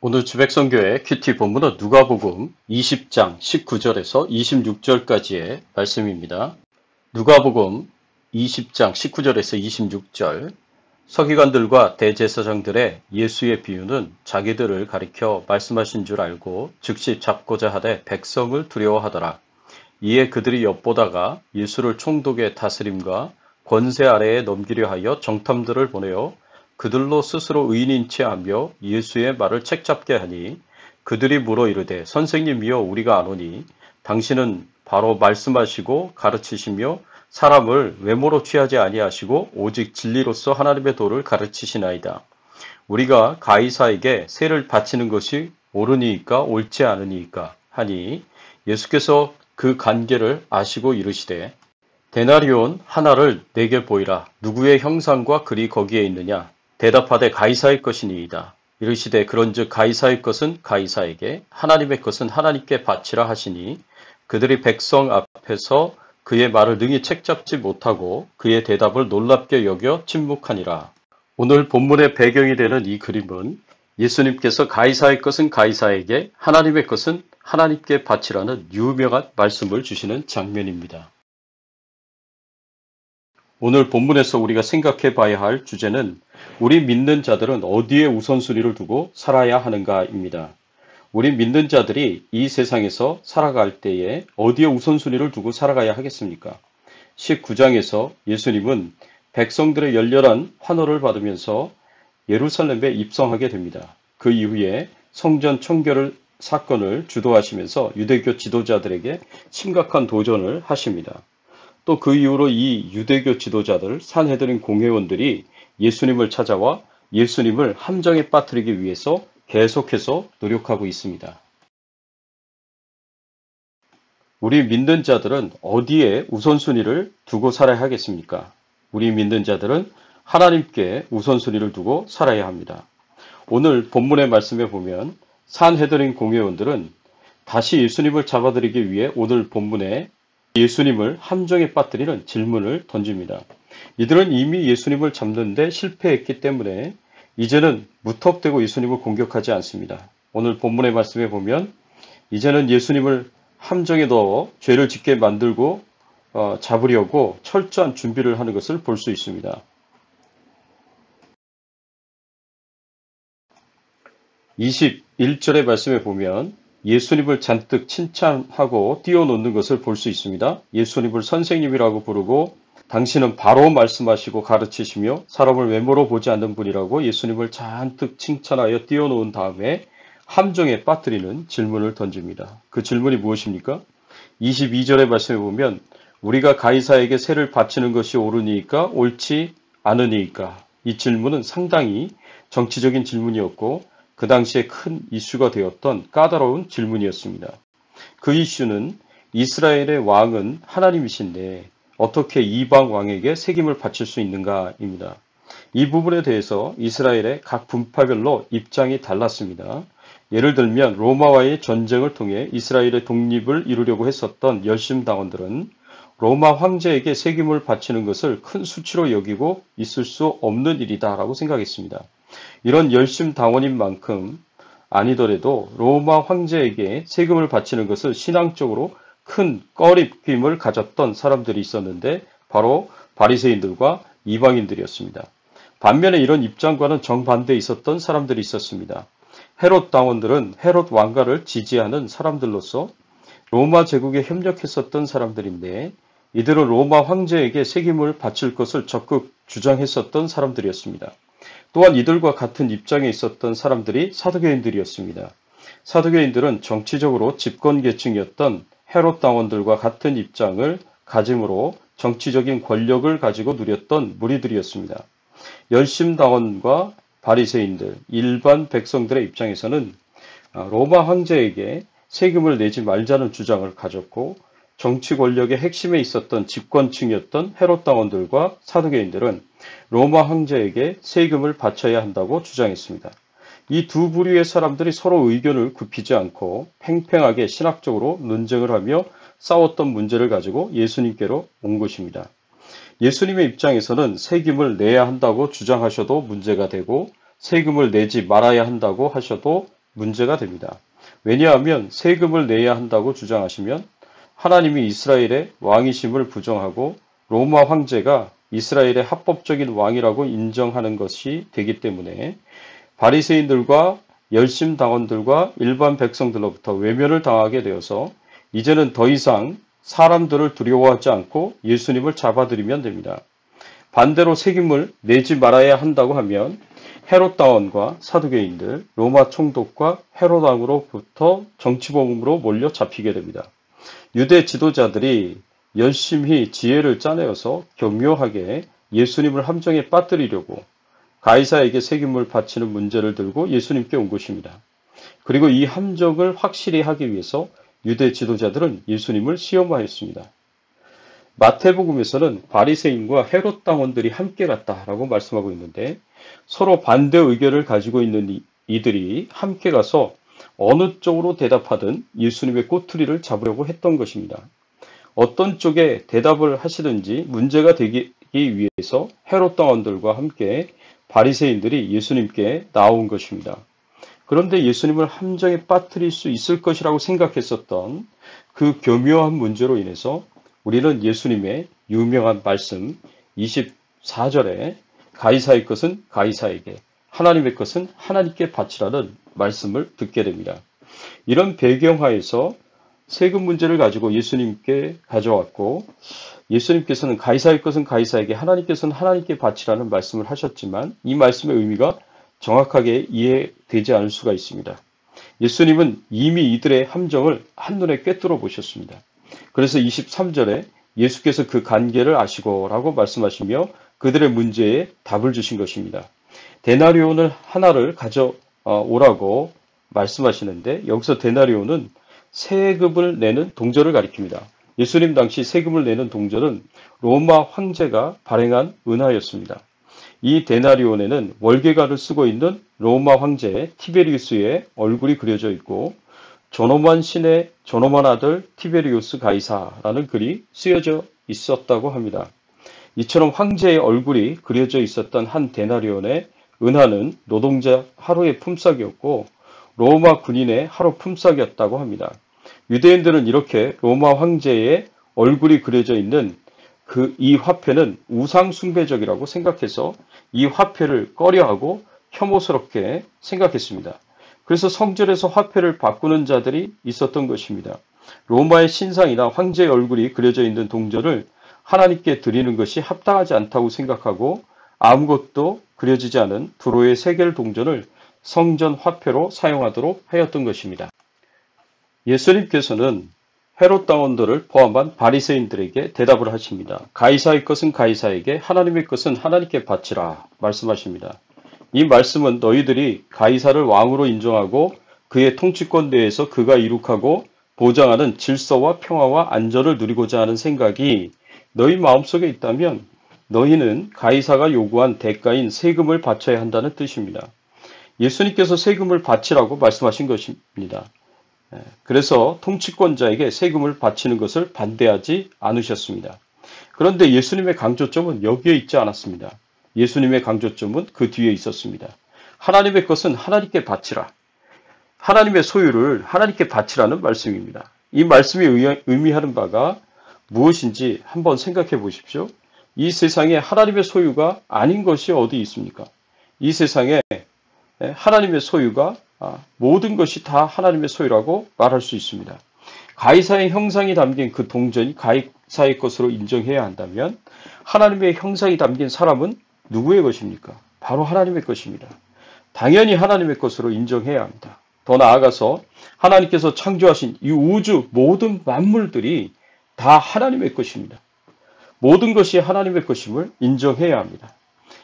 오늘 주백성교회 큐티 본문은 누가복음 20장 19절에서 26절까지의 말씀입니다. 누가복음 20장 19절에서 26절. 서기관들과 대제사장들의 예수의 비유는 자기들을 가리켜 말씀하신 줄 알고 즉시 잡고자 하되 백성을 두려워하더라. 이에 그들이 엿보다가 예수를 총독의 다스림과 권세 아래에 넘기려 하여 정탐들을 보내어 그들로 스스로 의인인 채 하며 예수의 말을 책잡게 하니, 그들이 물어 이르되 선생님이여 우리가 아노니 당신은 바로 말씀하시고 가르치시며 사람을 외모로 취하지 아니하시고 오직 진리로서 하나님의 도를 가르치시나이다. 우리가 가이사에게 세를 바치는 것이 옳으니이까 옳지 않으니이까 하니, 예수께서 그 관계를 아시고 이르시되 데나리온 하나를 내게 보이라. 누구의 형상과 글이 거기에 있느냐? 대답하되 가이사의 것이니이다. 이르시되 그런즉 가이사의 것은 가이사에게, 하나님의 것은 하나님께 바치라 하시니, 그들이 백성 앞에서 그의 말을 능히 책잡지 못하고 그의 대답을 놀랍게 여겨 침묵하니라. 오늘 본문의 배경이 되는 이 그림은 예수님께서 가이사의 것은 가이사에게, 하나님의 것은 하나님께 바치라는 유명한 말씀을 주시는 장면입니다. 오늘 본문에서 우리가 생각해 봐야 할 주제는 우리 믿는 자들은 어디에 우선순위를 두고 살아야 하는가입니다. 우리 믿는 자들이 이 세상에서 살아갈 때에 어디에 우선순위를 두고 살아가야 하겠습니까? 19장에서 예수님은 백성들의 열렬한 환호를 받으면서 예루살렘에 입성하게 됩니다. 그 이후에 성전 청결 사건을 주도하시면서 유대교 지도자들에게 심각한 도전을 하십니다. 또 그 이후로 이 유대교 지도자들, 산헤드린 공회원들이 예수님을 찾아와 예수님을 함정에 빠뜨리기 위해서 계속해서 노력하고 있습니다. 우리 믿는 자들은 어디에 우선순위를 두고 살아야 하겠습니까? 우리 믿는 자들은 하나님께 우선순위를 두고 살아야 합니다. 오늘 본문의 말씀에 보면 산헤드린 공회원들은 다시 예수님을 잡아들이기 위해 오늘 본문에 예수님을 함정에 빠뜨리는 질문을 던집니다. 이들은 이미 예수님을 잡는데 실패했기 때문에 이제는 무턱대고 예수님을 공격하지 않습니다. 오늘 본문의 말씀에 보면 이제는 예수님을 함정에 넣어 죄를 짓게 만들고 잡으려고 철저한 준비를 하는 것을 볼 수 있습니다. 21절의 말씀에 보면 예수님을 잔뜩 칭찬하고 띄워놓는 것을 볼 수 있습니다. 예수님을 선생님이라고 부르고 당신은 바로 말씀하시고 가르치시며 사람을 외모로 보지 않는 분이라고 예수님을 잔뜩 칭찬하여 띄워놓은 다음에 함정에 빠뜨리는 질문을 던집니다. 그 질문이 무엇입니까? 22절의 말씀에 보면 우리가 가이사에게 세를 바치는 것이 옳으니까 옳지 않으니까. 이 질문은 상당히 정치적인 질문이었고 그 당시에 큰 이슈가 되었던 까다로운 질문이었습니다. 그 이슈는 이스라엘의 왕은 하나님이신데 어떻게 이방 왕에게 책임을 바칠 수 있는가입니다. 이 부분에 대해서 이스라엘의 각 분파별로 입장이 달랐습니다. 예를 들면 로마와의 전쟁을 통해 이스라엘의 독립을 이루려고 했었던 열심당원들은 로마 황제에게 책임을 바치는 것을 큰 수치로 여기고 있을 수 없는 일이다라고 생각했습니다. 이런 열심당원인 만큼 아니더라도 로마 황제에게 세금을 바치는 것을 신앙적으로 큰 꺼림을 가졌던 사람들이 있었는데 바로 바리새인들과 이방인들이었습니다. 반면에 이런 입장과는 정반대에 있었던 사람들이 있었습니다. 헤롯 당원들은 헤롯 왕가를 지지하는 사람들로서 로마 제국에 협력했었던 사람들인데 이들은 로마 황제에게 책임을 바칠 것을 적극 주장했었던 사람들이었습니다. 또한 이들과 같은 입장에 있었던 사람들이 사두개인들이었습니다. 사두개인들은 정치적으로 집권계층이었던 헤롯 당원들과 같은 입장을 가짐으로 정치적인 권력을 가지고 누렸던 무리들이었습니다. 열심당원과 바리새인들, 일반 백성들의 입장에서는 로마 황제에게 세금을 내지 말자는 주장을 가졌고 정치 권력의 핵심에 있었던 집권층이었던 헤롯 당원들과 사두개인들은 로마 황제에게 세금을 바쳐야 한다고 주장했습니다. 이 두 부류의 사람들이 서로 의견을 굽히지 않고 팽팽하게 신학적으로 논쟁을 하며 싸웠던 문제를 가지고 예수님께로 온 것입니다. 예수님의 입장에서는 세금을 내야 한다고 주장하셔도 문제가 되고 세금을 내지 말아야 한다고 하셔도 문제가 됩니다. 왜냐하면 세금을 내야 한다고 주장하시면 하나님이 이스라엘의 왕이심을 부정하고 로마 황제가 이스라엘의 합법적인 왕이라고 인정하는 것이 되기 때문에 바리새인들과 열심당원들과 일반 백성들로부터 외면을 당하게 되어서 이제는 더 이상 사람들을 두려워하지 않고 예수님을 잡아들이면 됩니다. 반대로 세금을 내지 말아야 한다고 하면 헤롯당원과 사두개인들, 로마 총독과 헤롯왕으로부터 정치범으로 몰려 잡히게 됩니다. 유대 지도자들이 열심히 지혜를 짜내어서 교묘하게 예수님을 함정에 빠뜨리려고 가이사에게 세금을 바치는 문제를 들고 예수님께 온 것입니다. 그리고 이 함정을 확실히 하기 위해서 유대 지도자들은 예수님을 시험하였습니다. 마태복음에서는 바리새인과 헤롯 당원들이 함께 갔다라고 말씀하고 있는데 서로 반대 의견을 가지고 있는 이들이 함께 가서 어느 쪽으로 대답하든 예수님의 꼬투리를 잡으려고 했던 것입니다. 어떤 쪽에 대답을 하시든지 문제가 되기 위해서 헤롯 당원들과 함께 바리새인들이 예수님께 나온 것입니다. 그런데 예수님을 함정에 빠뜨릴 수 있을 것이라고 생각했었던 그 교묘한 문제로 인해서 우리는 예수님의 유명한 말씀 24절에 가이사의 것은 가이사에게, 하나님의 것은 하나님께 바치라는 말씀을 듣게 됩니다. 이런 배경하에서 세금 문제를 가지고 예수님께 가져왔고 예수님께서는 가이사의 것은 가이사에게, 하나님께서는 하나님께 바치라는 말씀을 하셨지만 이 말씀의 의미가 정확하게 이해되지 않을 수가 있습니다. 예수님은 이미 이들의 함정을 한눈에 꿰뚫어 보셨습니다. 그래서 23절에 예수께서 그 간계를 아시고 라고 말씀하시며 그들의 문제에 답을 주신 것입니다. 데나리온을 하나를 가져오라고 말씀하시는데 여기서 데나리온은 세금을 내는 동절을 가리킵니다. 예수님 당시 세금을 내는 동절은 로마 황제가 발행한 은하였습니다. 이 데나리온에는 월계가를 쓰고 있는 로마 황제 티베리우스의 얼굴이 그려져 있고 존엄한 신의 존엄한 아들 티베리우스 가이사라는 글이 쓰여져 있었다고 합니다. 이처럼 황제의 얼굴이 그려져 있었던 한 데나리온의 은하는 노동자 하루의 품삯이었고 로마 군인의 하루 품삯이었다고 합니다. 유대인들은 이렇게 로마 황제의 얼굴이 그려져 있는 이 화폐는 우상 숭배적이라고 생각해서 이 화폐를 꺼려하고 혐오스럽게 생각했습니다. 그래서 성전에서 화폐를 바꾸는 자들이 있었던 것입니다. 로마의 신상이나 황제의 얼굴이 그려져 있는 동절을 하나님께 드리는 것이 합당하지 않다고 생각하고 아무것도 그려지지 않은 불호의 세겔 동전을 성전 화폐로 사용하도록 하였던 것입니다. 예수님께서는 헤롯 당원들을 포함한 바리새인들에게 대답을 하십니다. 가이사의 것은 가이사에게, 하나님의 것은 하나님께 바치라 말씀하십니다. 이 말씀은 너희들이 가이사를 왕으로 인정하고 그의 통치권 내에서 그가 이룩하고 보장하는 질서와 평화와 안전을 누리고자 하는 생각이 너희 마음속에 있다면 너희는 가이사가 요구한 대가인 세금을 바쳐야 한다는 뜻입니다. 예수님께서 세금을 바치라고 말씀하신 것입니다. 그래서 통치권자에게 세금을 바치는 것을 반대하지 않으셨습니다. 그런데 예수님의 강조점은 여기에 있지 않았습니다. 예수님의 강조점은 그 뒤에 있었습니다. 하나님의 것은 하나님께 바치라. 하나님의 소유를 하나님께 바치라는 말씀입니다. 이 말씀이 의미하는 바가 무엇인지 한번 생각해 보십시오. 이 세상에 하나님의 소유가 아닌 것이 어디 있습니까? 이 세상에 하나님의 소유가 모든 것이 다 하나님의 소유라고 말할 수 있습니다. 가이사의 형상이 담긴 그 동전이 가이사의 것으로 인정해야 한다면 하나님의 형상이 담긴 사람은 누구의 것입니까? 바로 하나님의 것입니다. 당연히 하나님의 것으로 인정해야 합니다. 더 나아가서 하나님께서 창조하신 이 우주 모든 만물들이 다 하나님의 것입니다. 모든 것이 하나님의 것임을 인정해야 합니다.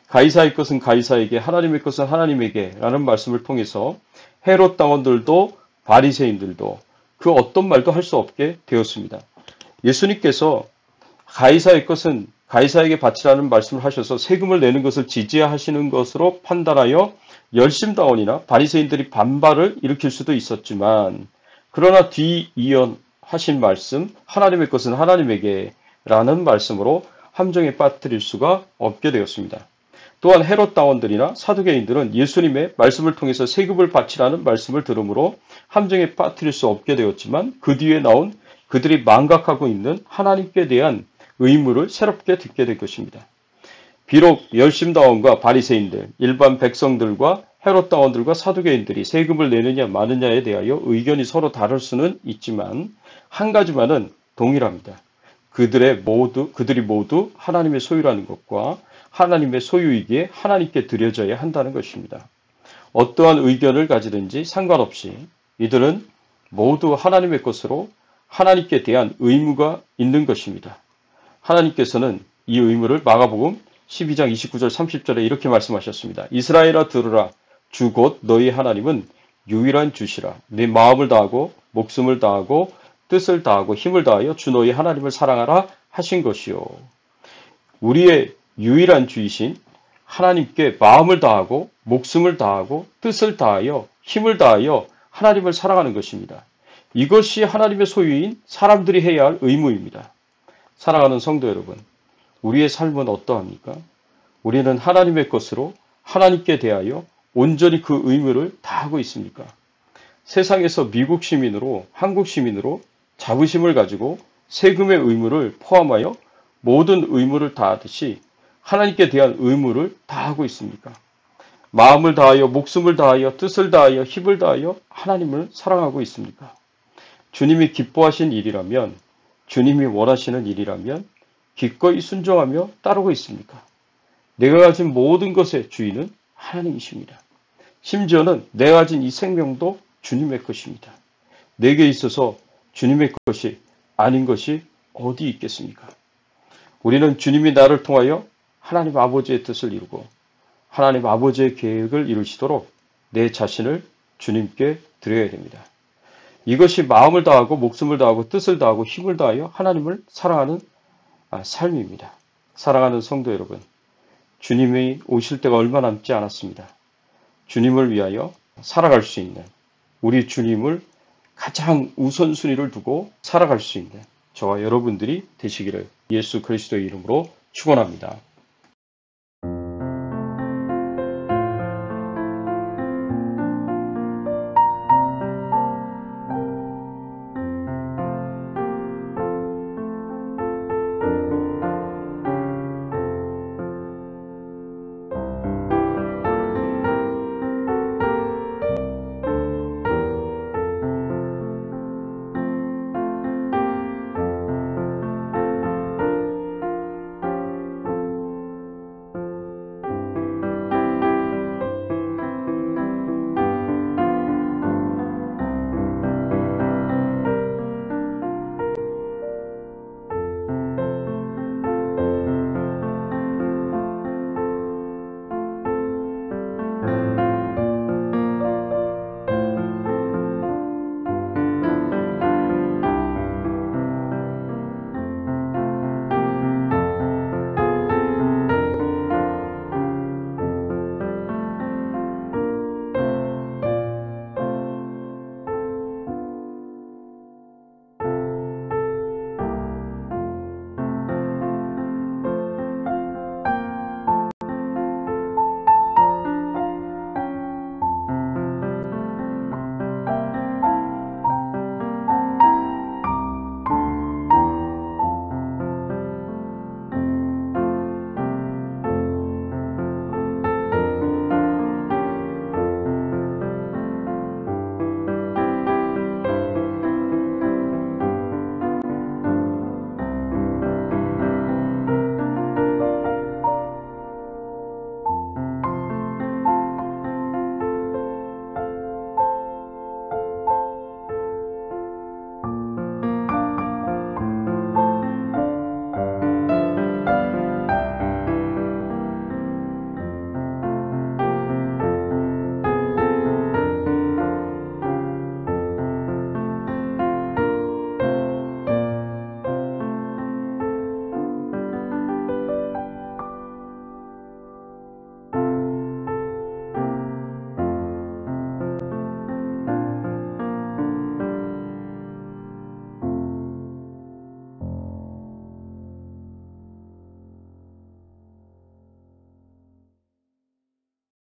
가이사의 것은 가이사에게, 하나님의 것은 하나님에게 라는 말씀을 통해서 헤롯 당원들도 바리새인들도 그 어떤 말도 할 수 없게 되었습니다. 예수님께서 가이사의 것은 가이사에게 바치라는 말씀을 하셔서 세금을 내는 것을 지지하시는 것으로 판단하여 열심당원이나 바리새인들이 반발을 일으킬 수도 있었지만 그러나 뒤이어 하신 말씀 하나님의 것은 하나님에게 라는 말씀으로 함정에 빠뜨릴 수가 없게 되었습니다. 또한 헤롯 당원들이나 사두개인들은 예수님의 말씀을 통해서 세금을 바치라는 말씀을 들으므로 함정에 빠뜨릴 수 없게 되었지만 그 뒤에 나온 그들이 망각하고 있는 하나님께 대한 의무를 새롭게 듣게 될 것입니다. 비록 열심당원과 바리새인들, 일반 백성들과 헤롯 당원들과 사두개인들이 세금을 내느냐 마느냐에 대하여 의견이 서로 다를 수는 있지만 한 가지만은 동일합니다. 그들이 모두 하나님의 소유라는 것과 하나님의 소유이기에 하나님께 드려져야 한다는 것입니다. 어떠한 의견을 가지든지 상관없이 이들은 모두 하나님의 것으로 하나님께 대한 의무가 있는 것입니다. 하나님께서는 이 의무를 마가복음 12장 29절 30절에 이렇게 말씀하셨습니다. 이스라엘아 들으라. 주 곧 너희 하나님은 유일한 주시라. 네 마음을 다하고 목숨을 다하고 뜻을 다하고 힘을 다하여 주 너희 하나님을 사랑하라 하신 것이요. 우리의 유일한 주이신 하나님께 마음을 다하고 목숨을 다하고 뜻을 다하여 힘을 다하여 하나님을 사랑하는 것입니다. 이것이 하나님의 소유인 사람들이 해야 할 의무입니다. 사랑하는 성도 여러분, 우리의 삶은 어떠합니까? 우리는 하나님의 것으로 하나님께 대하여 온전히 그 의무를 다하고 있습니까? 세상에서 미국 시민으로 한국 시민으로 자부심을 가지고 세금의 의무를 포함하여 모든 의무를 다하듯이 하나님께 대한 의무를 다하고 있습니까? 마음을 다하여 목숨을 다하여 뜻을 다하여 힘을 다하여 하나님을 사랑하고 있습니까? 주님이 기뻐하신 일이라면, 주님이 원하시는 일이라면 기꺼이 순종하며 따르고 있습니까? 내가 가진 모든 것의 주인은 하나님이십니다. 심지어는 내가 가진 이 생명도 주님의 것입니다. 내게 있어서 주님의 것이 아닌 것이 어디 있겠습니까? 우리는 주님이 나를 통하여 하나님 아버지의 뜻을 이루고 하나님 아버지의 계획을 이루시도록 내 자신을 주님께 드려야 됩니다. 이것이 마음을 다하고 목숨을 다하고 뜻을 다하고 힘을 다하여 하나님을 사랑하는 삶입니다. 사랑하는 성도 여러분, 주님이 오실 때가 얼마 남지 않았습니다. 주님을 위하여 살아갈 수 있는 우리 주님을 가장 우선순위를 두고 살아갈 수 있는 저와 여러분들이 되시기를 예수 그리스도의 이름으로 축원합니다.